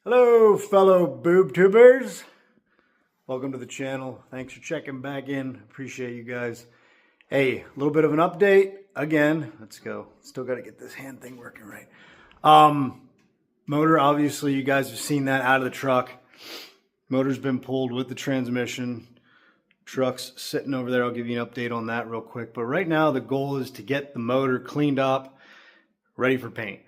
Hello, fellow boob tubers. Welcome to the channel. Thanks for checking back in. Appreciate you guys. Hey, a little bit of an update. Again, let's go. Still got to get this hand thing working right. Motor, obviously, you guys have seen that out of the truck. Motor's been pulled with the transmission. Truck's sitting over there. I'll give you an update on that real quick. But right now, the goal is to get the motor cleaned up, ready for paint.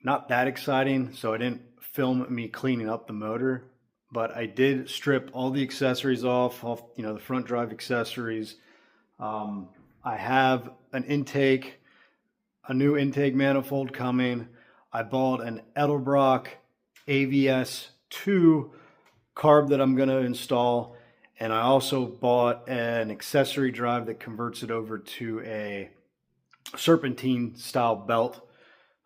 Not that exciting, so I didn't film me cleaning up the motor, but I did strip all the accessories off, the front drive accessories. I have an intake, a new intake manifold coming. I bought an Edelbrock AVS2 carb that I'm going to install, and I also bought an accessory drive that converts it over to a serpentine style belt.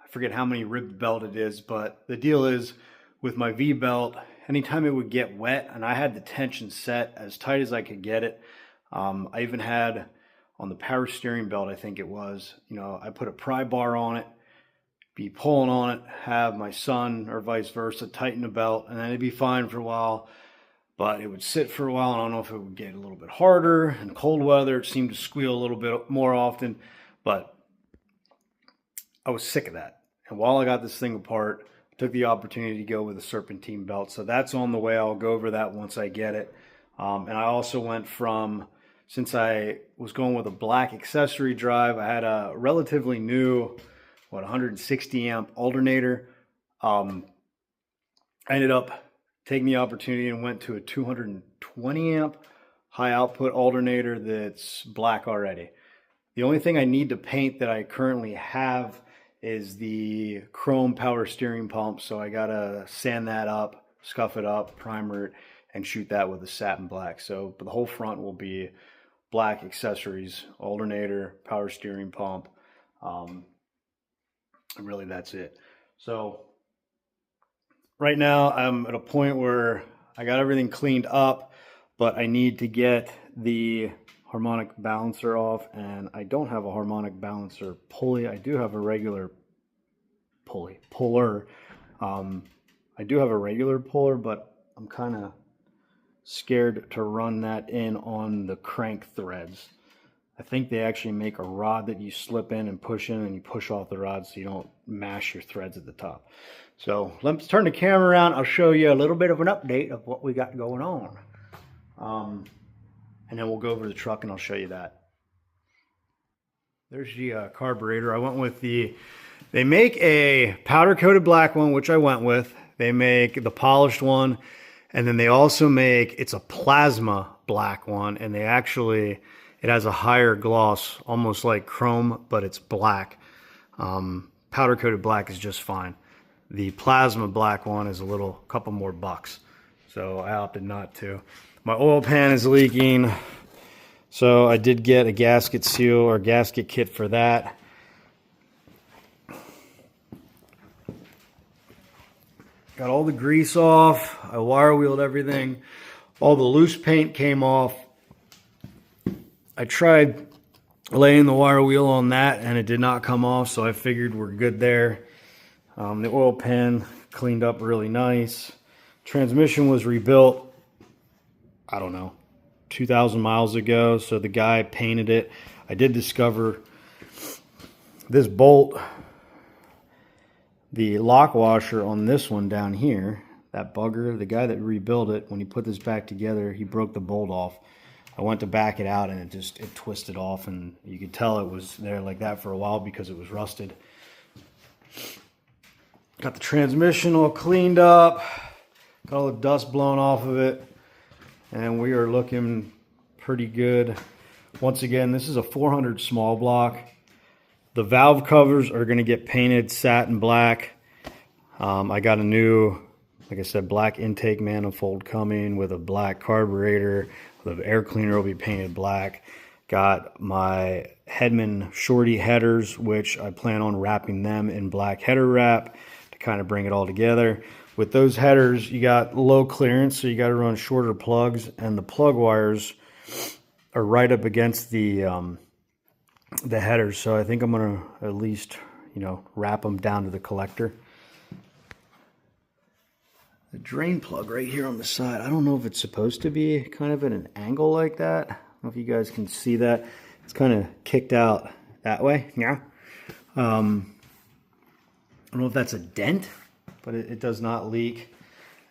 I forget how many ribbed belt it is, but the deal is with my V-belt, anytime it would get wet, and I had the tension set as tight as I could get it. I even had on the power steering belt, I think it was, I put a pry bar on it, be pulling on it, have my son or vice versa tighten the belt, and then it'd be fine for a while. But it would sit for a while, and I don't know if it would get a little bit harder. In cold weather, it seemed to squeal a little bit more often, but I was sick of that. And while I got this thing apart, I took the opportunity to go with a serpentine belt. So that's on the way. I'll go over that once I get it. And I also went from, since I was going with a black accessory drive, I had a relatively new, 160 amp alternator. I ended up taking the opportunity and went to a 220 amp high output alternator that's black already. The only thing I need to paint that I currently have is the chrome power steering pump, so I gotta sand that up, scuff it up, primer it, and shoot that with a satin black. So the whole front will be black accessories, alternator, power steering pump. Really, that's it. So right now I'm at a point where I got everything cleaned up, but I need to get the harmonic balancer off, and I don't have a harmonic balancer pulley. I do have a regular puller. I do have a regular puller, but I'm kind of scared to run that in on the crank threads. I think they actually make a rod that you slip in and push in, and you push off the rod so you don't mash your threads at the top. So let's turn the camera around. I'll show you a little bit of an update of what we got going on. And then we'll go over the truck and I'll show you that. There's the carburetor. I went with they make a powder coated black one, which I went with. They make the polished one. And then they also make, it's a plasma black one. And it has a higher gloss, almost like chrome, but it's black. Powder coated black is just fine. The plasma black one is a couple more bucks. So I opted not to. My oil pan is leaking, so I did get a gasket seal or gasket kit for that. Got all the grease off. I wire wheeled everything. All the loose paint came off. I tried laying the wire wheel on that and it did not come off, so I figured we're good there. The oil pan cleaned up really nice. Transmission was rebuilt, I don't know, 2,000 miles ago, so the guy painted it. I did discover this bolt, the lock washer on this one down here, that bugger, the guy that rebuilt it, when he put this back together, he broke the bolt off. I went to back it out and it twisted off, and you could tell it was there like that for a while because it was rusted. Got the transmission all cleaned up, got all the dust blown off of it, and we are looking pretty good. Once again, this is a 400 small block. The valve covers are going to get painted satin black. I got a new, like I said, black intake manifold coming with a black carburetor. The air cleaner will be painted black. Got my Hedman shorty headers, which I plan on wrapping them in black header wrap to kind of bring it all together. With those headers, you got low clearance, so you got to run shorter plugs, and the plug wires are right up against the headers. So I think I'm gonna at least you know, wrap them down to the collector. The drain plug right here on the side, I don't know if it's supposed to be kind of at an angle like that. I don't know if you guys can see that. It's kind of kicked out that way. Yeah. I don't know if that's a dent, but it does not leak.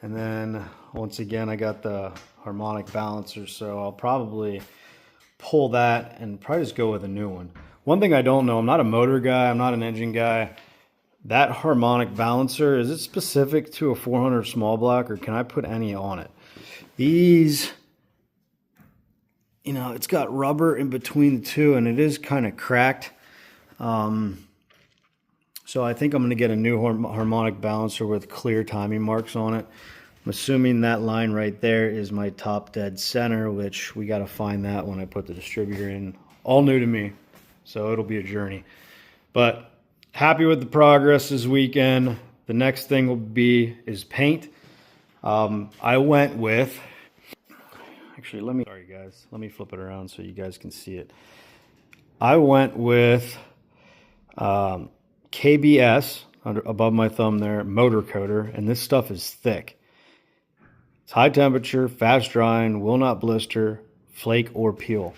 And then once again, I got the harmonic balancer, so I'll probably pull that and probably just go with a new one. One thing I don't know, I'm not a motor guy, I'm not an engine guy. That harmonic balancer, is it specific to a 400 small block, or can I put any on it? These, you know, it's got rubber in between the two, and it is kind of cracked. So I think I'm going to get a new harmonic balancer with clear timing marks on it. I'm assuming that line right there is my top dead center, which we got to find that when I put the distributor in. All new to me, so it'll be a journey. But happy with the progress this weekend. The next thing will be is paint. I went with, actually sorry guys, let me flip it around so you guys can see it. I went with KBS, above my thumb there, motor coater, and this stuff is thick. It's high temperature, fast drying, will not blister, flake, or peel.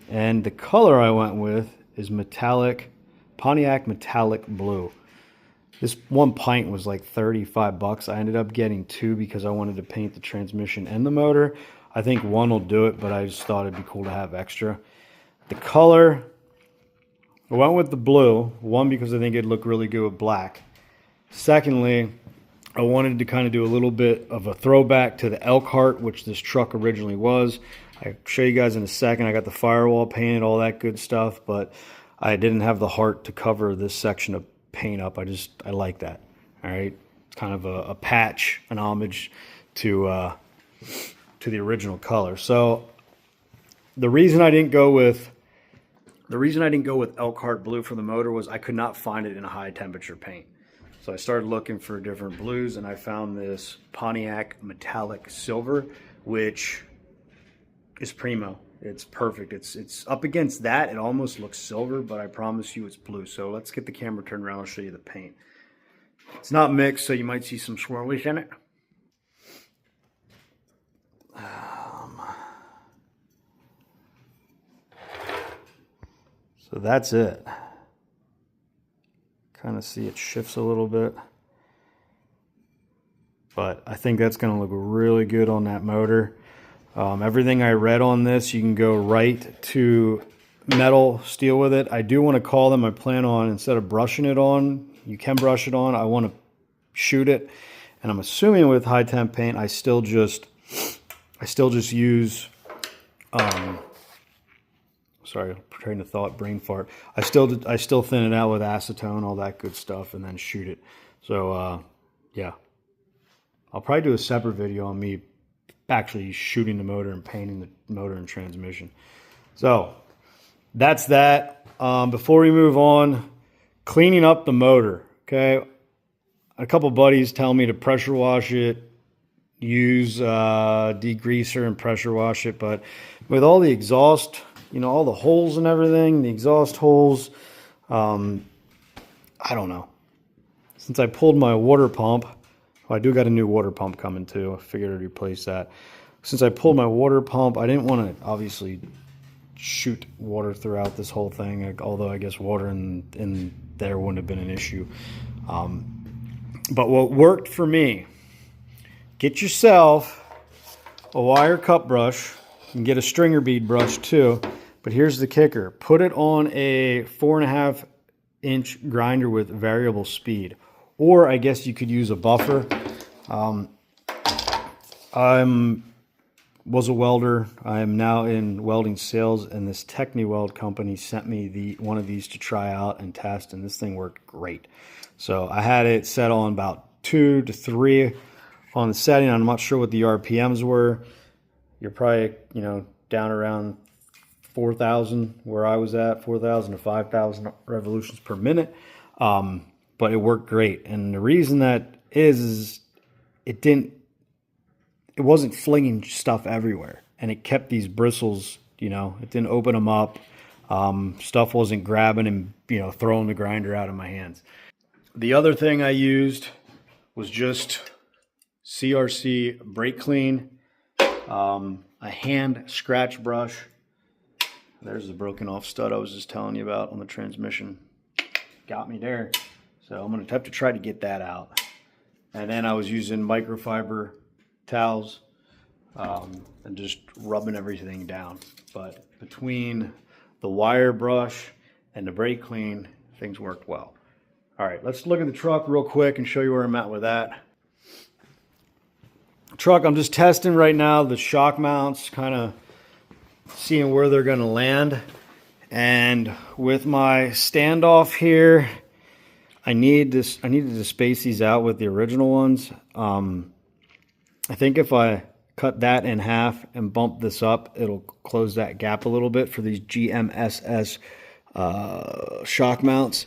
And the color I went with is metallic, Pontiac metallic blue. This one pint was like 35 bucks. I ended up getting two because I wanted to paint the transmission and the motor. I think one will do it, but I just thought it'd be cool to have extra. The color, I went with the blue. One, because I think it'd look really good with black. Secondly, I wanted to kind of do a little bit of a throwback to the Elkhart, which this truck originally was. I'll show you guys in a second. I got the firewall painted, all that good stuff, but I didn't have the heart to cover this section of paint up. I like that. All right, it's kind of a patch, an homage to the original color. So the reason I didn't go with Elkhart blue for the motor was I could not find it in a high temperature paint. So I started looking for different blues, and I found this Pontiac metallic silver, which is primo. It's perfect. It's up against that. It almost looks silver, but I promise you it's blue. So let's get the camera turned around. I'll show you the paint. It's not mixed, so you might see some swirlies in it. So that's it. Kind of see it shifts a little bit. But I think that's going to look really good on that motor. Everything I read on this, you can go right to metal steel with it. I do want to call them. I plan on, instead of brushing it on, you can brush it on. I want to shoot it. And I'm assuming with high temp paint, I still just use, sorry, train of thought, brain fart. I still thin it out with acetone, all that good stuff, and then shoot it. So yeah, I'll probably do a separate video on me actually shooting the motor and painting the motor and transmission. So that's that. Before we move on, cleaning up the motor. Okay, a couple buddies tell me to pressure wash it, use degreaser and pressure wash it, but with all the exhaust, you know, all the holes and everything, the exhaust holes, I don't know. Since I pulled my water pump, well, I do got a new water pump coming too. I figured I'd replace that. Since I pulled my water pump, I didn't want to obviously shoot water throughout this whole thing, although I guess water in there wouldn't have been an issue. But what worked for me, get yourself a wire cup brush. You can get a stringer bead brush too. But here's the kicker. Put it on a 4.5 inch grinder with variable speed. Or I guess you could use a buffer. I was a welder. I am now in welding sales, and this TechniWeld company sent me one of these to try out and test, and this thing worked great. So I had it set on about 2 to 3 on the setting. I'm not sure what the RPMs were. You're probably, you know, down around 4,000 where I was at, 4,000 to 5,000 revolutions per minute. But it worked great. And the reason that is it wasn't flinging stuff everywhere, and it kept these bristles, you know, it didn't open them up. Stuff wasn't grabbing and, you know, throwing the grinder out of my hands. The other thing I used was just CRC brake clean, a hand scratch brush. There's the broken off stud I was just telling you about on the transmission. Got me there. So I'm going to have to try to get that out. And then I was using microfiber towels and just rubbing everything down. But between the wire brush and the brake clean, things worked well. All right, let's look at the truck real quick and show you where I'm at with that. Truck, I'm just testing right now the shock mounts, kind of seeing where they're going to land. And with my standoff here, I needed to space these out with the original ones. I think if I cut that in half and bump this up, it'll close that gap a little bit for these GMSS shock mounts.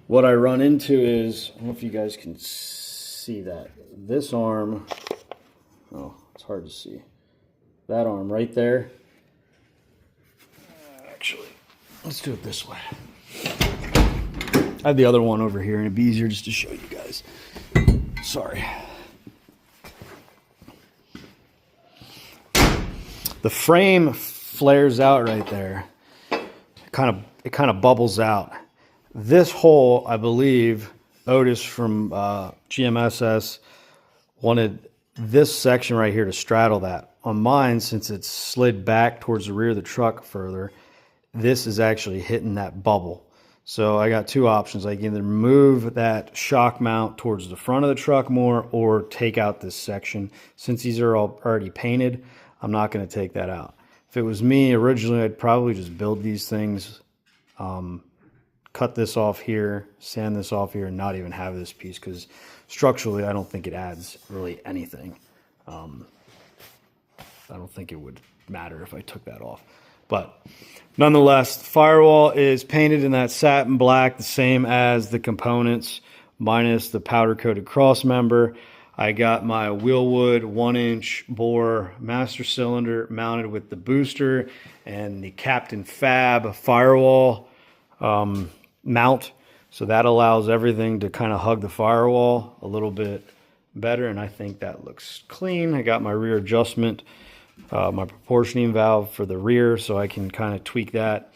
What I run into is, I don't know if you guys can see that. This arm, oh, it's hard to see. That arm right there. Actually, let's do it this way. I have the other one over here, and it'd be easier just to show you guys. Sorry. The frame flares out right there. It kind of bubbles out. This hole, I believe, Otis from GMSS wanted this section right here to straddle that. On mine, since it's slid back towards the rear of the truck further, this is actually hitting that bubble. So I got two options. I can either move that shock mount towards the front of the truck more or take out this section. Since these are all already painted, I'm not going to take that out. If it was me originally, I'd probably just build these things, cut this off here, sand this off here, and not even have this piece, because structurally I don't think it adds really anything. I don't think it would matter if I took that off. But nonetheless, the firewall is painted in that satin black, the same as the components, minus the powder-coated cross member. I got my Wheelwood 1-inch bore master cylinder mounted with the booster and the Captain Fab firewall mount. So that allows everything to kind of hug the firewall a little bit better, and I think that looks clean. I got my rear adjustment, my proportioning valve for the rear, so I can kind of tweak that.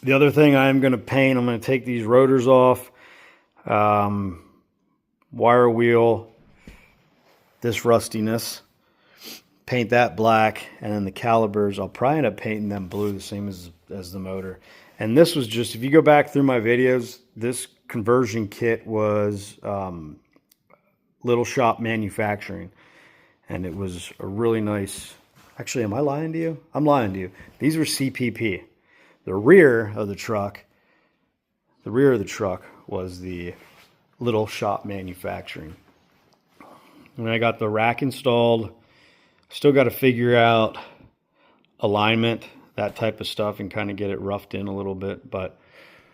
The other thing I'm going to paint, I'm going to take these rotors off, wire wheel, this rustiness, paint that black, and then the calipers, I'll probably end up painting them blue, the same as the motor. And this was just, if you go back through my videos, this conversion kit was Little Shop Manufacturing, and it was a really nice, actually, am I lying to you? I'm lying to you. These were CPP. The rear of the truck was the Little Shop Manufacturing. And I got the rack installed. Still got to figure out alignment, that type of stuff, and kind of get it roughed in a little bit. But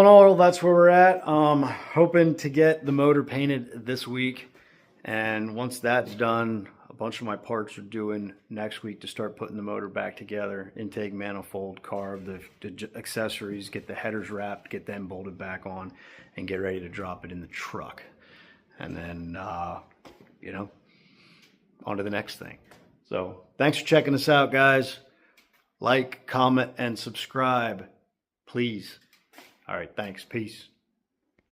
in all, that's where we're at. Hoping to get the motor painted this week. And once that's done, a bunch of my parts are due next week to start putting the motor back together. Intake manifold, carb, the accessories, get the headers wrapped, get them bolted back on, and get ready to drop it in the truck. And then, you know, on to the next thing. So thanks for checking us out, guys. Like, comment, and subscribe, please. All right, thanks. Peace.